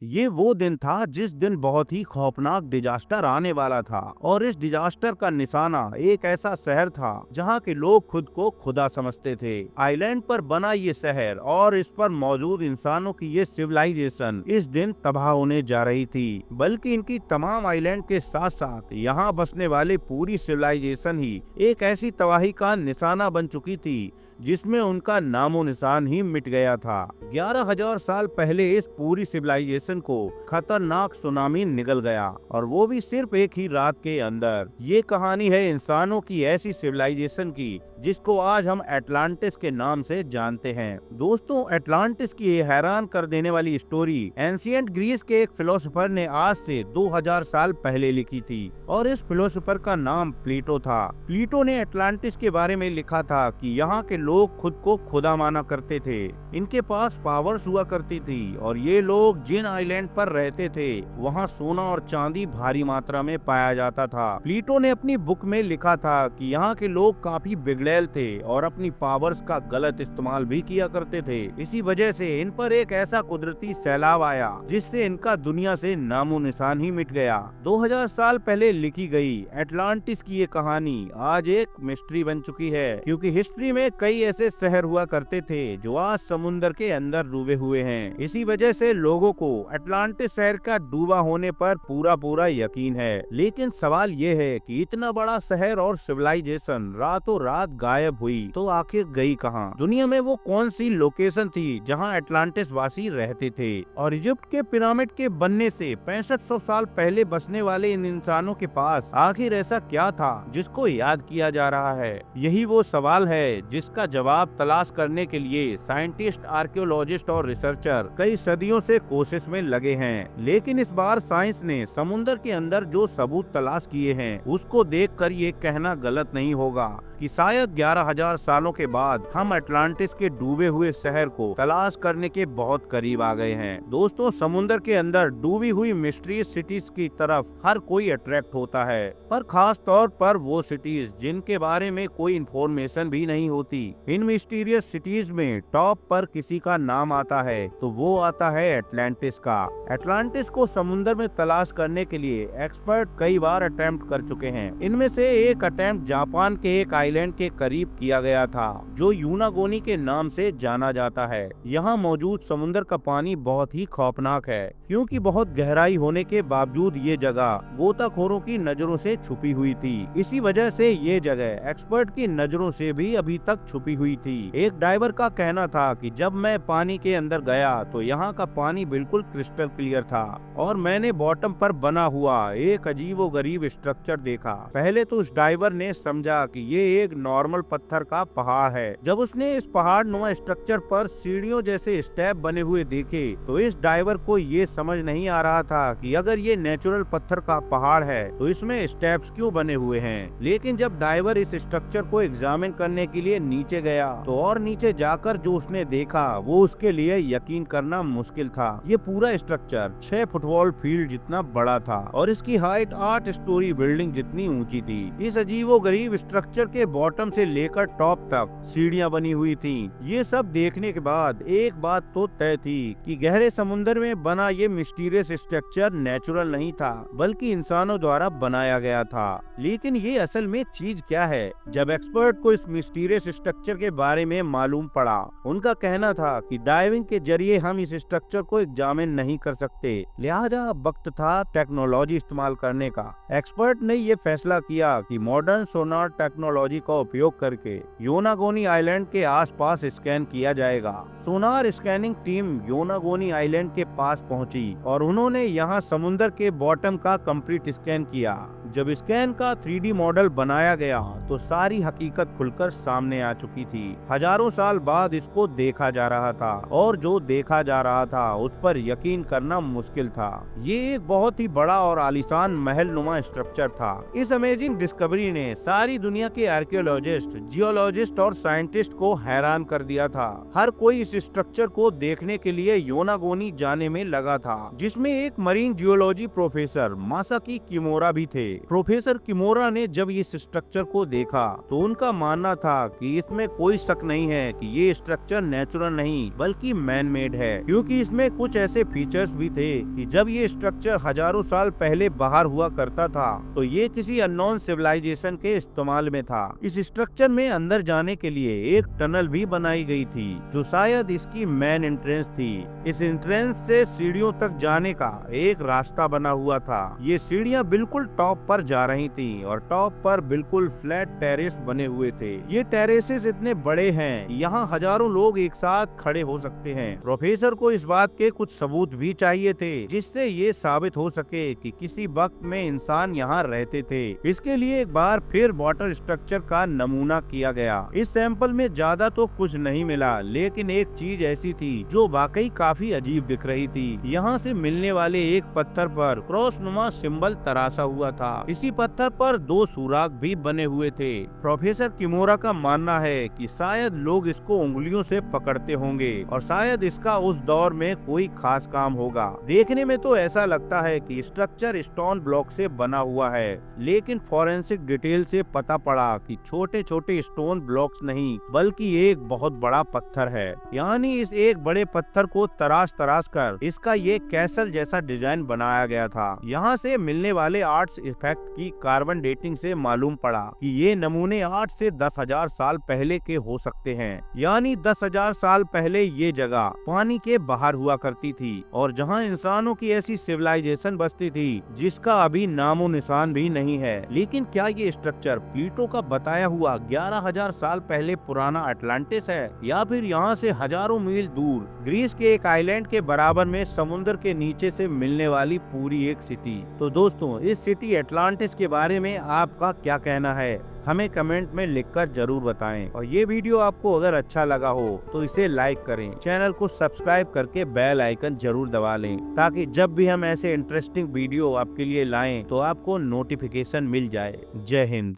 ये वो दिन था जिस दिन बहुत ही खौफनाक डिजास्टर आने वाला था और इस डिजास्टर का निशाना एक ऐसा शहर था जहाँ के लोग खुद को खुदा समझते थे। आइलैंड पर बना ये शहर और इस पर मौजूद इंसानों की ये सिविलाइजेशन इस दिन तबाह होने जा रही थी, बल्कि इनकी तमाम आइलैंड के साथ साथ यहाँ बसने वाले पूरी सिविलाइजेशन ही एक ऐसी तबाही का निशाना बन चुकी थी जिसमें उनका नामो निशान ही मिट गया था। 11,000 साल पहले इस पूरी सिविलाइजेशन को खतरनाक सुनामी निगल गया और वो भी सिर्फ एक ही रात के अंदर। ये कहानी है इंसानों की ऐसी सिविलाइजेशन की जिसको आज हम एटलांटिस के नाम से जानते हैं। दोस्तों, एटलांटिस की ये हैरान कर देने वाली स्टोरी एंशिएंट ग्रीस के एक फिलोसोफर ने आज से 2000 साल पहले लिखी थी और इस फिलोसोफर का नाम प्लेटो था। प्लेटो ने एटलांटिस के बारे में लिखा था कि यहाँ के लोग खुद को खुदा माना करते थे, इनके पास पावर्स हुआ करती थी और ये लोग जिन आइलैंड पर रहते थे वहाँ सोना और चांदी भारी मात्रा में पाया जाता था। प्लेटो ने अपनी बुक में लिखा था कि यहाँ के लोग काफी बिगड़ैल थे और अपनी पावर्स का गलत इस्तेमाल भी किया करते थे। इसी वजह से इन पर एक ऐसा कुदरती सैलाब आया जिससे इनका दुनिया से नामो निशान ही मिट गया। 2000 साल पहले लिखी गई एटलांटिस की ये कहानी आज एक मिस्ट्री बन चुकी है, क्योंकि हिस्ट्री में कई ऐसे शहर हुआ करते थे जो आज समुद्र के अंदर डूबे हुए हैं। इसी वजह से लोगों को एटलांटिस शहर का डूबा होने पर पूरा यकीन है। लेकिन सवाल ये है कि इतना बड़ा शहर और सिविलाइजेशन रातों रात गायब हुई तो आखिर गई कहाँ? दुनिया में वो कौन सी लोकेशन थी जहाँ एटलांटिस वासी रहते थे? और इजिप्ट के पिरामिड के बनने से 6500 साल पहले बसने वाले इन इंसानों के पास आखिर ऐसा क्या था जिसको याद किया जा रहा है? यही वो सवाल है जिसका जवाब तलाश करने के लिए साइंटिस्ट, आर्कियोलॉजिस्ट और रिसर्चर कई सदियों से कोशिश में लगे हैं। लेकिन इस बार साइंस ने समुद्र के अंदर जो सबूत तलाश किए हैं उसको देखकर ये कहना गलत नहीं होगा कि शायद 11,000 सालों के बाद हम एटलांटिस के डूबे हुए शहर को तलाश करने के बहुत करीब आ गए हैं। दोस्तों, समुद्र के अंदर डूबी हुई मिस्टीरियस सिटीज की तरफ हर कोई अट्रैक्ट होता है, पर खास तौर पर वो सिटीज जिनके बारे में कोई इंफॉर्मेशन भी नहीं होती। इन मिस्टीरियस सिटीज में टॉप पर किसी का नाम आता है तो वो आता है एटलांटिस का। एटलांटिस को समुद्र में तलाश करने के लिए एक्सपर्ट कई बार अटेम्प्ट कर चुके हैं। इनमें से एक अटेम्प्ट जापान के एक आइलैंड के करीब किया गया था जो यूनागोनी के नाम से जाना जाता है। यहाँ मौजूद समुद्र का पानी बहुत ही खौफनाक है, क्योंकि बहुत गहराई होने के बावजूद ये जगह गोताखोरों की नजरों से छुपी हुई थी। इसी वजह से ये जगह एक्सपर्ट की नजरों से भी अभी तक छुपी हुई थी। एक डाइवर का कहना था कि जब मैं पानी के अंदर गया तो यहाँ का पानी बिल्कुल क्रिस्टल क्लियर था और मैंने बॉटम पर बना हुआ एक अजीबोगरीब स्ट्रक्चर देखा। पहले तो उस डाइवर ने समझा कि ये एक नॉर्मल पत्थर का पहाड़ है। जब उसने इस पहाड़ नुमा स्ट्रक्चर पर सीढ़ियों जैसे स्टेप बने हुए देखे तो इस डाइवर को ये समझ नहीं आ रहा था कि अगर ये नेचुरल पत्थर का पहाड़ है तो इसमें स्टेप्स क्यों बने हुए हैं। लेकिन जब डाइवर इस स्ट्रक्चर को एग्जामिन करने के लिए नीचे गया तो और नीचे जाकर जो उसने देखा वो उसके लिए यकीन करना मुश्किल था। ये पूरा स्ट्रक्चर 6 फुटबॉल फील्ड जितना बड़ा था और इसकी हाइट 8 स्टोरी बिल्डिंग जितनी ऊंची थी। इस अजीबोगरीब स्ट्रक्चर के बॉटम से लेकर टॉप तक सीढ़ियां बनी हुई थी। ये सब देखने के बाद एक बात तो तय थी कि गहरे समुद्र में बना ये मिस्टीरियस स्ट्रक्चर नेचुरल नहीं था, बल्कि इंसानों द्वारा बनाया गया था। लेकिन ये असल में चीज क्या है? जब एक्सपर्ट को इस मिस्टीरियस स्ट्रक्चर के बारे में मालूम पड़ा, उनका कहना था कि डाइविंग के जरिए हम इस स्ट्रक्चर को एग्जामिन नहीं कर सकते, लिहाजा वक्त था टेक्नोलॉजी इस्तेमाल करने का। एक्सपर्ट ने ये फैसला किया कि मॉडर्न सोनार टेक्नोलॉजी का उपयोग करके योनागोनी आइलैंड के आसपास स्कैन किया जाएगा। सोनार स्कैनिंग टीम योनागोनी आइलैंड के पास पहुंची और उन्होंने यहाँ समुद्र के बॉटम का कंप्लीट स्कैन किया। जब स्कैन का 3D मॉडल बनाया गया तो सारी हकीकत खुलकर सामने आ चुकी थी। हजारों साल बाद इसको देखा जा रहा था और जो देखा जा रहा था उस पर यकीन करना मुश्किल था। ये एक बहुत ही बड़ा और आलीशान महल नुमा स्ट्रक्चर था। इस अमेजिंग डिस्कवरी ने सारी दुनिया के आर्कियोलॉजिस्ट, जियोलॉजिस्ट और साइंटिस्ट को हैरान कर दिया था। हर कोई इस स्ट्रक्चर को देखने के लिए योनागोनी जाने में लगा था, जिसमें एक marine geology professor Masaki kimura भी थे। प्रोफेसर किमोरा ने जब इस स्ट्रक्चर को देखा तो उनका मानना था कि इसमें कोई शक नहीं है कि ये स्ट्रक्चर नेचुरल नहीं बल्कि मैन मेड है, क्योंकि इसमें कुछ ऐसे फीचर्स भी थे कि जब ये स्ट्रक्चर हजारों साल पहले बाहर हुआ करता था तो ये किसी अननोन सिविलाइजेशन के इस्तेमाल में था। इस स्ट्रक्चर में अंदर जाने के लिए एक टनल भी बनाई गई थी जो शायद इसकी मेन एंट्रेंस थी। इस एंट्रेंस से सीढ़ियों तक जाने का एक रास्ता बना हुआ था। ये सीढ़ियां बिल्कुल टॉप पर जा रही थी और टॉप पर बिल्कुल फ्लैट टेरेस बने हुए थे। ये टेरेसेस इतने बड़े हैं, यहाँ हजारों लोग एक साथ खड़े हो सकते हैं। प्रोफेसर को इस बात के कुछ सबूत भी चाहिए थे जिससे ये साबित हो सके कि किसी वक्त में इंसान यहाँ रहते थे। इसके लिए एक बार फिर वाटर स्ट्रक्चर का नमूना किया गया। इस सैंपल में ज्यादा तो कुछ नहीं मिला, लेकिन एक चीज ऐसी थी जो वाकई काफी अजीब दिख रही थी। यहाँ से मिलने वाले एक पत्थर पर क्रॉसनुमा सिंबल तराशा हुआ था। इसी पत्थर पर 2 सुराग भी बने हुए थे। प्रोफेसर किमोरा का मानना है कि शायद लोग इसको उंगलियों से पकड़ते होंगे और शायद इसका उस दौर में कोई खास काम होगा। देखने में तो ऐसा लगता है कि स्ट्रक्चर स्टोन ब्लॉक से बना हुआ है, लेकिन फॉरेंसिक डिटेल से पता पड़ा कि छोटे छोटे स्टोन ब्लॉक्स नहीं बल्कि एक बहुत बड़ा पत्थर है। यानी इस एक बड़े पत्थर को तराश कर इसका ये कैसल जैसा डिजाइन बनाया गया था। यहाँ से मिलने वाले आर्ट्स इफेक्ट की कार्बन डेटिंग से मालूम पड़ा कि ये नमूने 8 से 10,000 साल पहले के हो सकते हैं। यानी 10,000 साल पहले ये जगह पानी के बाहर हुआ करती थी और जहाँ इंसानों की ऐसी सिविलाइजेशन बसती थी जिसका अभी नामो निशान भी नहीं है। लेकिन क्या ये स्ट्रक्चर प्लेटो का बताया हुआ 11,000 साल पहले पुराना अटलांटिस है, या फिर यहाँ से हजारों मील दूर ग्रीस के एक आइलैंड के बराबर में समुद्र के नीचे से मिलने वाली पूरी एक सिटी? तो दोस्तों, इस सिटी अटलांटिस के बारे में आपका क्या कहना है, हमें कमेंट में लिखकर जरूर बताएं। और ये वीडियो आपको अगर अच्छा लगा हो तो इसे लाइक करें, चैनल को सब्सक्राइब करके बेल आइकन जरूर दबा लें ताकि जब भी हम ऐसे इंटरेस्टिंग वीडियो आपके लिए लाएं तो आपको नोटिफिकेशन मिल जाए। जय हिंद।